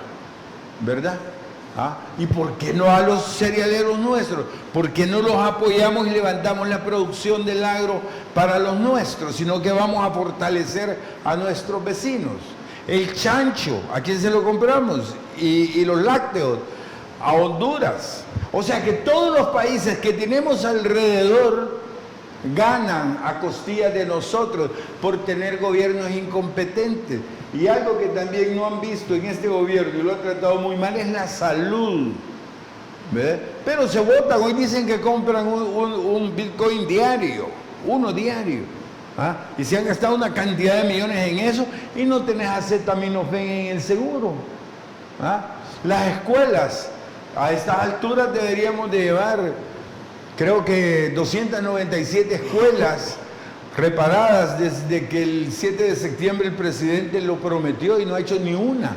¿verdad? ¿Y por qué no a los cerealeros nuestros? ¿Por qué no los apoyamos y levantamos la producción del agro para los nuestros, sino que vamos a fortalecer a nuestros vecinos? El chancho, ¿a quién se lo compramos? Y los lácteos, a Honduras. O sea que todos los países que tenemos alrededor ganan a costillas de nosotros por tener gobiernos incompetentes. Y algo que también no han visto en este gobierno y lo ha tratado muy mal es la salud. ¿Ve? Pero se votan, hoy dicen que compran un Bitcoin diario, uno diario. Y se han gastado una cantidad de millones en eso y no tenés acetaminofén en el seguro. Las escuelas, a estas alturas deberíamos de llevar, creo que 297 escuelas reparadas desde que el 7 de septiembre el presidente lo prometió y no ha hecho ni una.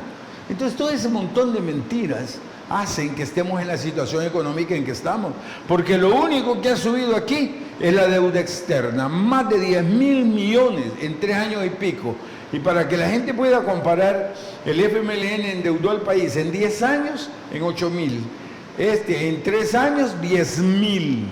Entonces todo ese montón de mentiras hacen que estemos en la situación económica en que estamos, porque lo único que ha subido aquí es la deuda externa, más de 10.000 millones en 3 años y pico. Y para que la gente pueda comparar, el FMLN endeudó al país en 10 años en 8.000, en 3 años 10.000.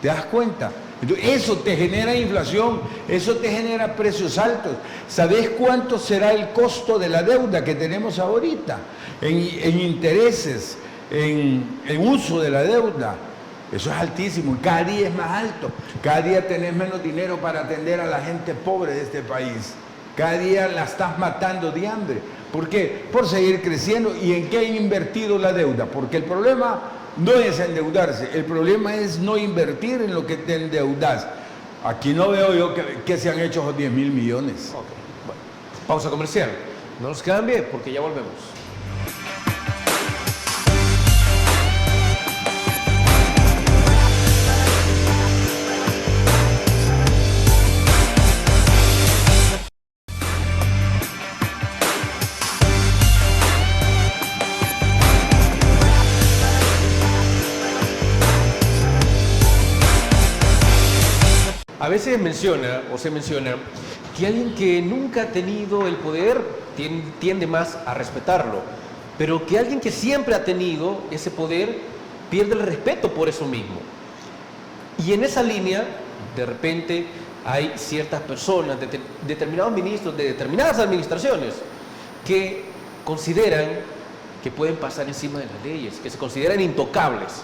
¿Te das cuenta? Entonces, eso te genera inflación, eso te genera precios altos. ¿Sabes cuánto será el costo de la deuda que tenemos ahorita? En intereses, en uso de la deuda. Eso es altísimo y cada día es más alto. Cada día tenés menos dinero para atender a la gente pobre de este país. Cada día la estás matando de hambre. ¿Por qué? Por seguir creciendo. ¿Y en qué han invertido la deuda? Porque el problema no es endeudarse, el problema es no invertir en lo que te endeudas. Aquí no veo yo que se han hecho esos 10.000 millones. Ok, bueno. Pausa comercial. No nos cambie porque ya volvemos. A veces se menciona que alguien que nunca ha tenido el poder tiende más a respetarlo, pero que alguien que siempre ha tenido ese poder pierde el respeto por eso mismo. Y en esa línea, de repente, hay ciertas personas, determinados ministros de determinadas administraciones, que consideran que pueden pasar encima de las leyes, que se consideran intocables.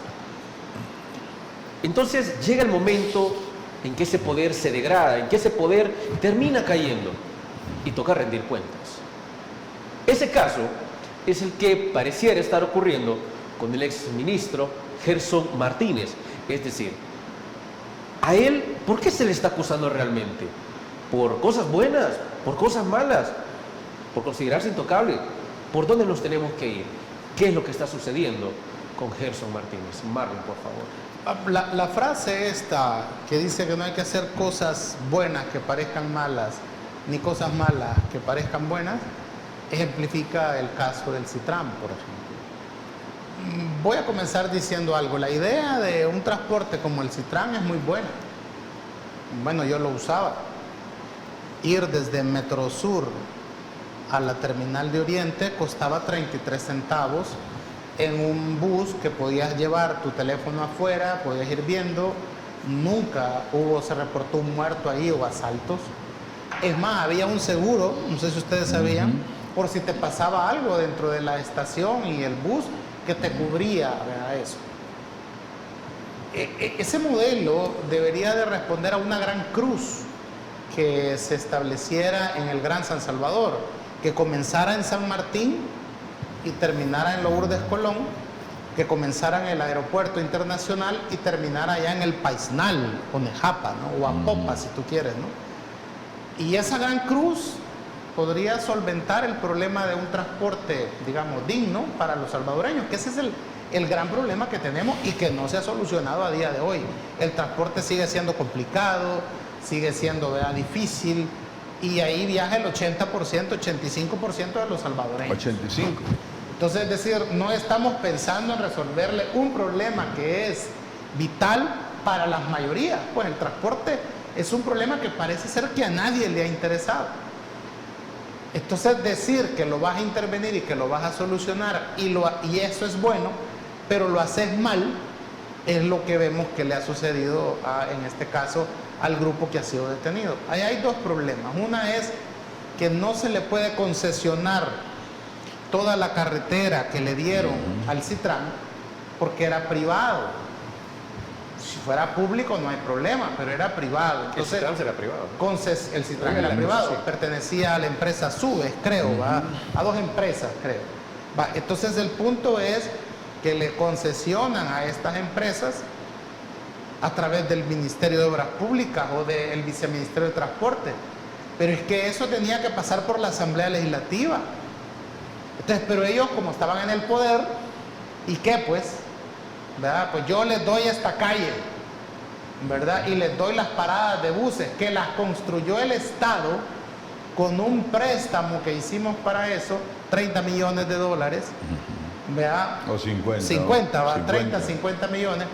Entonces llega el momento en que ese poder se degrada, en que ese poder termina cayendo y toca rendir cuentas. Ese caso es el que pareciera estar ocurriendo con el exministro Gerson Martínez. Es decir, a él, ¿por qué se le está acusando realmente? ¿Por cosas buenas? ¿Por cosas malas? ¿Por considerarse intocable? ¿Por dónde nos tenemos que ir? ¿Qué es lo que está sucediendo con Gerson Martínez? Marlon, por favor. La frase esta que dice que no hay que hacer cosas buenas que parezcan malas, ni cosas malas que parezcan buenas, ejemplifica el caso del Citram, por ejemplo. Voy a comenzar diciendo algo. La idea de un transporte como el Citram es muy buena. Bueno, yo lo usaba. ir desde Metrosur a la terminal de Oriente costaba 33 centavos en un bus que podías llevar tu teléfono afuera, podías ir viendo, nunca se reportó un muerto ahí o asaltos. Es más, había un seguro, no sé si ustedes sabían, por si te pasaba algo dentro de la estación y el bus, que te cubría, ¿verdad? Eso. Ese modelo debería de responder a una gran cruz que se estableciera en el Gran San Salvador, que comenzara en San Martín y terminara en Lourdes Colón, que comenzara en el aeropuerto internacional y terminara allá en el Paisnal o Nejapa, ¿no? O Apopa, si tú quieres, ¿no? Y esa gran cruz podría solventar el problema de un transporte, digamos, digno para los salvadoreños, que ese es el gran problema que tenemos y que no se ha solucionado a día de hoy. El transporte sigue siendo complicado, sigue siendo, ¿verdad?, difícil, y ahí viaja el 80%, 85% de los salvadoreños. 85. Entonces, es decir, no estamos pensando en resolverle un problema que es vital para las mayorías. Pues el transporte es un problema que parece ser que a nadie le ha interesado. Entonces, decir que lo vas a intervenir y que lo vas a solucionar y eso es bueno, pero lo haces mal, es lo que vemos que le ha sucedido en este caso al grupo que ha sido detenido. Ahí hay dos problemas. Una es que no se le puede concesionar toda la carretera que le dieron al Citran porque era privado. Si fuera público no hay problema, pero era privado. Entonces, el Citran era privado. El Citran era privado, sí. Pertenecía a la empresa Subes, creo, ¿va? A dos empresas, creo. ¿Va? Entonces el punto es que le concesionan a estas empresas a través del Ministerio de Obras Públicas o del Viceministerio de Transporte. Pero es que eso tenía que pasar por la Asamblea Legislativa. Entonces, pero ellos, como estaban en el poder, ¿y qué pues? ¿Verdad? Pues yo les doy esta calle, ¿verdad? Y les doy las paradas de buses que las construyó el Estado con un préstamo que hicimos para eso, 30 millones de dólares, ¿verdad? O 50. 50, ¿va? 30, 50 millones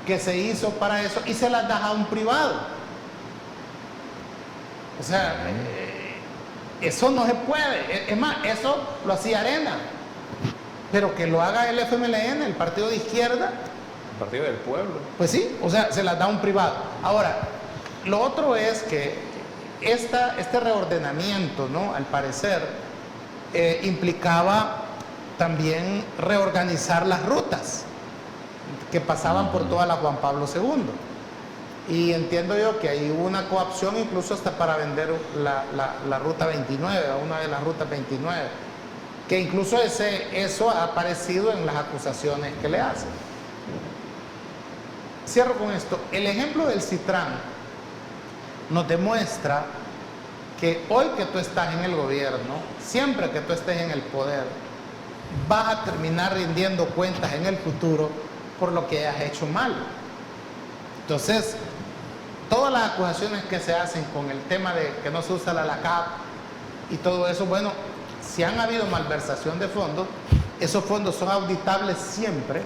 que se hizo para eso y se las da a un privado. O sea, eso no se puede. Es más, eso lo hacía Arena. Pero que lo haga el FMLN, el partido de izquierda. El partido del pueblo. Pues sí, o sea, se las da a un privado. Ahora, lo otro es que este reordenamiento, ¿no?, al parecer, implicaba también reorganizar las rutas que pasaban por toda la Juan Pablo II. Y entiendo yo que hay una coopción incluso hasta para vender la ruta 29, una de las rutas 29, que incluso eso ha aparecido en las acusaciones que le hacen. Cierro con esto. El ejemplo del Citran nos demuestra que hoy que tú estás en el gobierno, siempre que tú estés en el poder, vas a terminar rindiendo cuentas en el futuro por lo que has hecho mal. Entonces, todas las acusaciones que se hacen con el tema de que no se usa la LACAP y todo eso, bueno, si han habido malversación de fondos, esos fondos son auditables siempre.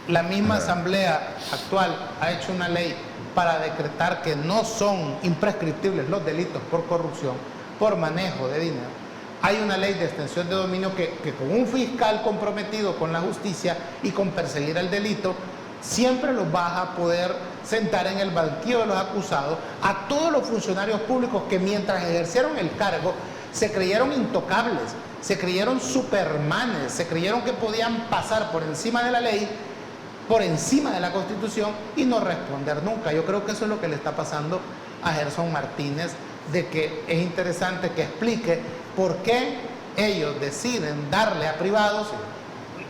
La misma Asamblea actual ha hecho una ley para decretar que no son imprescriptibles los delitos por corrupción, por manejo de dinero. Hay una ley de extensión de dominio que con un fiscal comprometido con la justicia y con perseguir el delito, siempre los vas a poder sentar en el banquillo de los acusados a todos los funcionarios públicos que mientras ejercieron el cargo se creyeron intocables, se creyeron supermanes, se creyeron que podían pasar por encima de la ley, por encima de la Constitución y no responder nunca. Yo creo que eso es lo que le está pasando a Gerson Martínez, de que es interesante que explique por qué ellos deciden darle a privados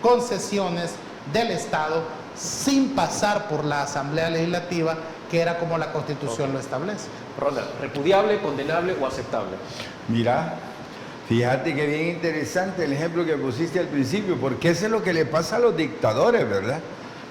concesiones del Estado sin pasar por la Asamblea Legislativa, que era como la Constitución lo establece. Ronald, ¿repudiable, condenable o aceptable? Mira, fíjate que bien interesante el ejemplo que pusiste al principio, porque eso es lo que le pasa a los dictadores, ¿verdad?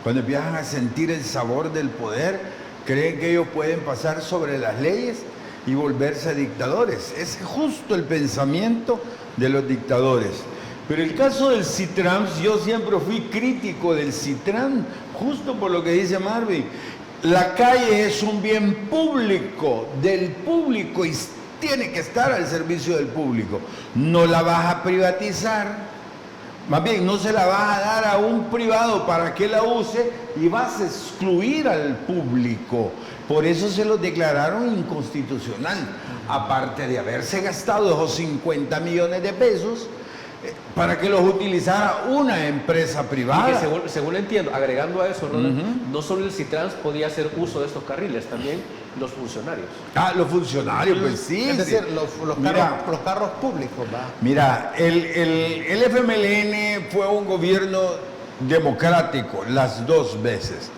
Cuando empiezan a sentir el sabor del poder, creen que ellos pueden pasar sobre las leyes y volverse dictadores. Es justo el pensamiento de los dictadores. Pero el caso del Citran, yo siempre fui crítico del Citran, justo por lo que dice Marvin. La calle es un bien público, del público, y tiene que estar al servicio del público. No la vas a privatizar. Más bien, no se la vas a dar a un privado para que la use y vas a excluir al público. Por eso se los declararon inconstitucional. Aparte de haberse gastado esos 50 millones de pesos para que los utilizara una empresa privada. Y que según entiendo, agregando a eso, Ronald, no solo el Citrans podía hacer uso de estos carriles, también los funcionarios. Ah, los funcionarios, pues sí. Es decir, sí. los carros públicos, ¿va? Mira, el FMLN fue un gobierno democrático las dos veces,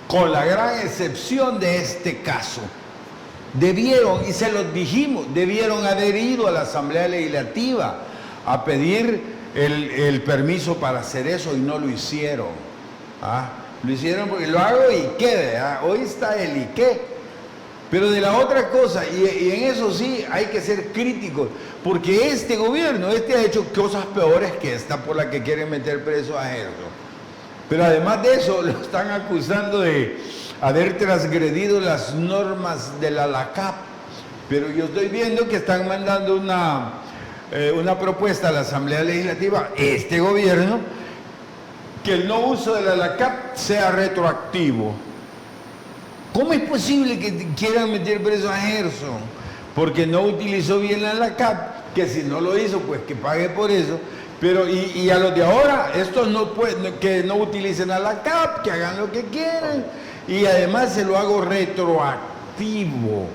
con la gran excepción de este caso. Debieron, y se los dijimos, debieron haber ido a la Asamblea Legislativa a pedir el permiso para hacer eso y no lo hicieron. ¿Ah? Lo hicieron porque lo hago y quede. ¿Ah? Hoy está el y qué. Pero de la otra cosa, y en eso sí hay que ser críticos, porque este gobierno, ha hecho cosas peores que esta por la que quieren meter preso a Gerson. Pero además de eso, lo están acusando de haber transgredido las normas de la LACAP. Pero yo estoy viendo que están mandando una propuesta a la Asamblea Legislativa, este gobierno, que el no uso de la LACAP sea retroactivo. ¿Cómo es posible que quieran meter preso a Gerson? Porque no utilizó bien la LACAP, que si no lo hizo, pues que pague por eso. Pero, y a los de ahora, estos que no utilicen a la LACAP, que hagan lo que quieran. Y además se lo hago retroactivo.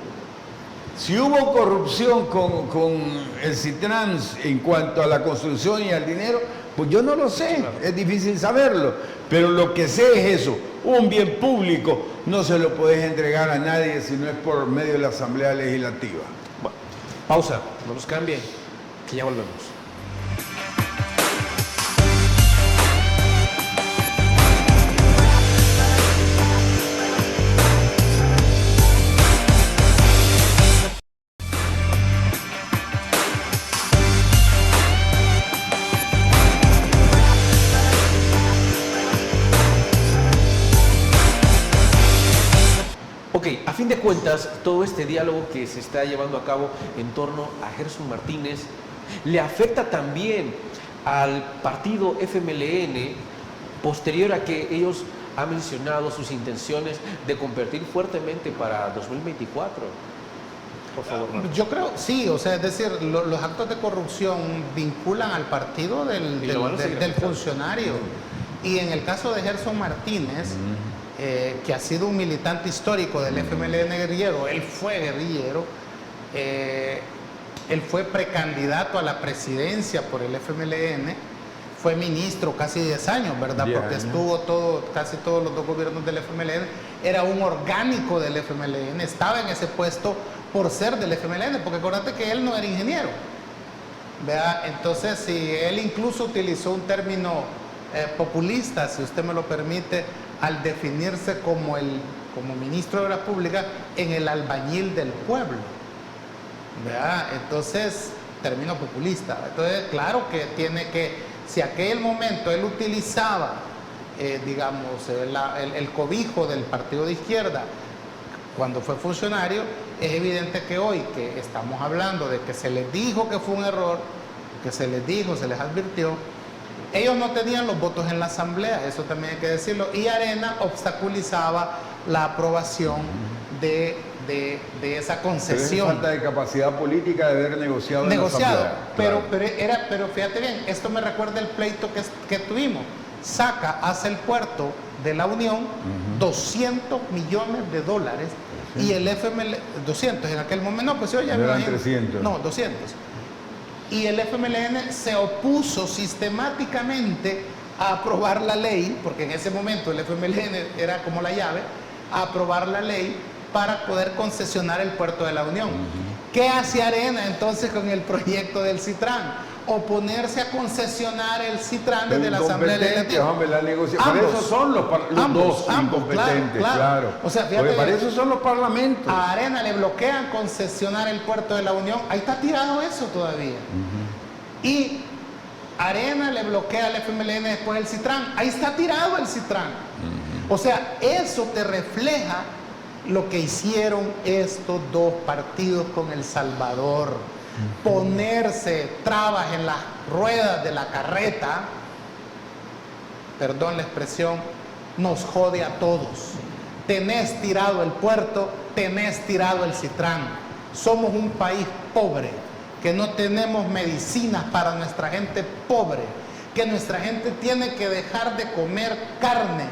Si hubo corrupción con el Citrans en cuanto a la construcción y al dinero, pues yo no lo sé, es difícil saberlo. Pero lo que sé es eso, un bien público no se lo puedes entregar a nadie si no es por medio de la Asamblea Legislativa. Bueno, pausa, no nos cambien, que ya volvemos. Ok, a fin de cuentas, todo este diálogo que se está llevando a cabo en torno a Gerson Martínez le afecta también al partido FMLN, posterior a que ellos han mencionado sus intenciones de competir fuertemente para 2024. Por favor, Marco. Yo creo, sí, o sea, es decir, los actos de corrupción vinculan al partido del funcionario. Y en el caso de Gerson Martínez, que ha sido un militante histórico del FMLN guerrillero, él fue guerrillero, él fue precandidato a la presidencia por el FMLN, fue ministro casi 10 años, ¿verdad? Porque estuvo casi todos los dos gobiernos del FMLN, era un orgánico del FMLN, estaba en ese puesto por ser del FMLN, porque acuérdate que él no era ingeniero, ¿verdad? Entonces, si él incluso utilizó un término populista, si usted me lo permite, al definirse como ministro de Obras Públicas en el albañil del pueblo, ¿verdad? Entonces, término populista. Entonces, claro que si aquel momento él utilizaba, digamos, el cobijo del partido de izquierda cuando fue funcionario, es evidente que hoy que estamos hablando de que se les dijo que fue un error, que se les dijo, se les advirtió, ellos no tenían los votos en la asamblea, eso también hay que decirlo, y Arena obstaculizaba la aprobación de esa concesión. Pero es falta de capacidad política de haber negociado en la asamblea. Pero fíjate bien, esto me recuerda el pleito que tuvimos. Saca hacia el puerto de la Unión 200 millones de dólares y el FML 200 en aquel momento, no, pues yo ya me imagino. 300. No, 200. Y el FMLN se opuso sistemáticamente a aprobar la ley, porque en ese momento el FMLN era como la llave, a aprobar la ley para poder concesionar el puerto de la Unión. ¿Qué hace Arena entonces con el proyecto del Citrán? Oponerse a concesionar el Citrán desde la Asamblea Legislativa. Hombre, la negociación. Para eso son los dos incompetentes, claro. O sea, fíjate, para eso son los parlamentos. A Arena le bloquean concesionar el puerto de la Unión. Ahí está tirado eso todavía. Y Arena le bloquea al FMLN después el Citrán. Ahí está tirado el Citrán. O sea, eso te refleja lo que hicieron estos dos partidos con El Salvador. Ponerse trabas en las ruedas de la carreta, perdón la expresión, nos jode a todos. Tenés tirado el puerto, tenés tirado el Citrán. Somos un país pobre, que no tenemos medicinas para nuestra gente pobre, que nuestra gente tiene que dejar de comer carne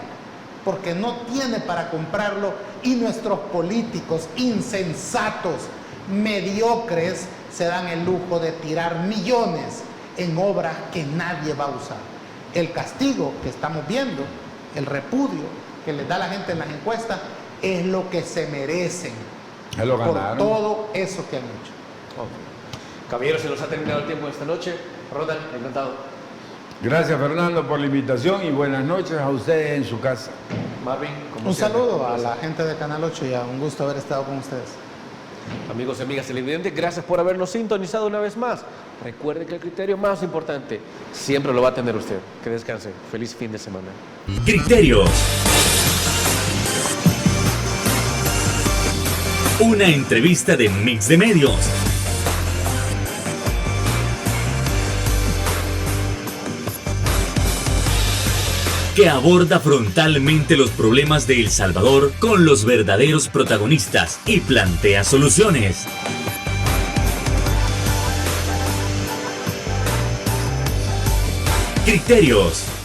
porque no tiene para comprarlo, y nuestros políticos insensatos, mediocres, se dan el lujo de tirar millones en obras que nadie va a usar. El castigo que estamos viendo, el repudio que les da la gente en las encuestas, es lo que se merecen por todo eso que han hecho. Okay. Caballeros, se nos ha terminado el tiempo de esta noche. Ronald, encantado. Gracias, Fernando, por la invitación y buenas noches a ustedes en su casa. Marvin, como Un siempre, saludo a la gente de Canal 8 y un gusto haber estado con ustedes. Amigos y amigas televidentes, gracias por habernos sintonizado una vez más. Recuerden que el criterio más importante siempre lo va a tener usted. Que descanse. Feliz fin de semana. Criterios. Una entrevista de Mix de Medios. Que aborda frontalmente los problemas de El Salvador con los verdaderos protagonistas y plantea soluciones. Criterios.